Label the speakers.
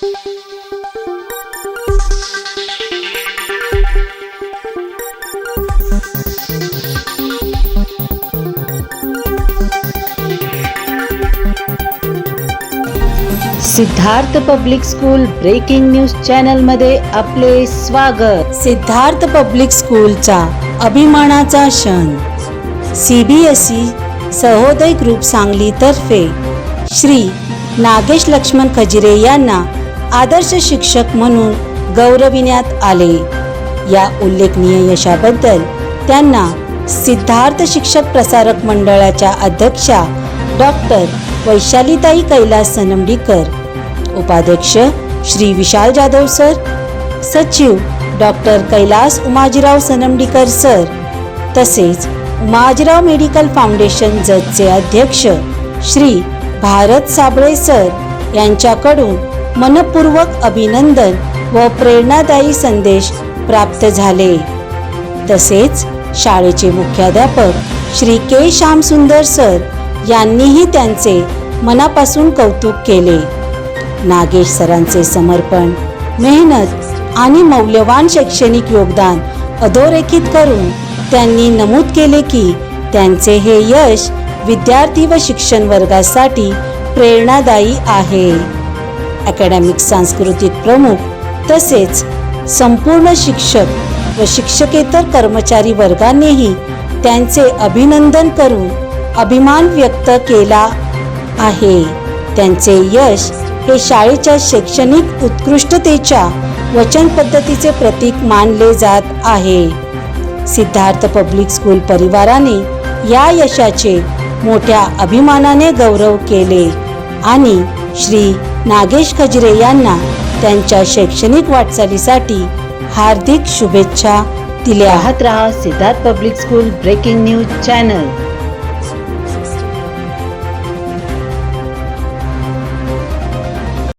Speaker 1: Siddharth public school breaking news channel मध्ये आपले स्वागत।
Speaker 2: सिद्धार्थ पब्लिक स्कूलचा अभिमानाचा क्षण। CBSE सहोदय ग्रुप सांगली तर्फे श्री नागेश लक्ष्मण खजिरे यांना आदर्श शिक्षक म्हणून गौरविण्यात आले। या उल्लेखनीय यशाबद्दल त्यांना सिद्धार्थ शिक्षक प्रसारक मंडळाच्या अध्यक्षा डॉक्टर वैशालीताई कैलास सनमडीकर, उपाध्यक्ष श्री विशाल जाधव सर, सचिव डॉक्टर कैलास उमाजीराव सनमडीकर सर, तसेच उमाजीराव मेडिकल फाउंडेशन जतचे अध्यक्ष श्री भारत साबळे सर यांच्याकडून मनपूर्वक अभिनंदन व प्रेरणादायी संदेश प्राप्त झाले। तसेच शाळेचे मुख्याध्यापक श्री के श्यामसुंदर सर यांनीही त्यांचे मनापासून कौतुक केले। नागेश सरांचे समर्पण, मेहनत आणि मौल्यवान शैक्षणिक योगदान अधोरेखित करून त्यांनी नमूद केले की त्यांचे हे यश विद्यार्थी व शिक्षण वर्गासाठी प्रेरणादायी आहे। अकॅडमिक सांस्कृतिक प्रमुख तसेच संपूर्ण शिक्षक व शिक्षकेतर कर्मचारी वर्गानेही त्यांचे अभिनंदन करून अभिमान व्यक्त केला आहे। त्यांचे यश हे शाळेच्या शैक्षणिक उत्कृष्टतेच्या वचन पद्धतीचे प्रतीक मानले जात आहे। सिद्धार्थ पब्लिक स्कूल परिवाराने या यशाचे मोठ्या अभिमानाने गौरव केले आणि श्री नागेश खजिरे यांना त्यांच्या शैक्षणिक वाटचालीसाठी हार्दिक शुभेच्छा दिल्या।
Speaker 1: पाहत रहा Siddharth public school breaking news channel.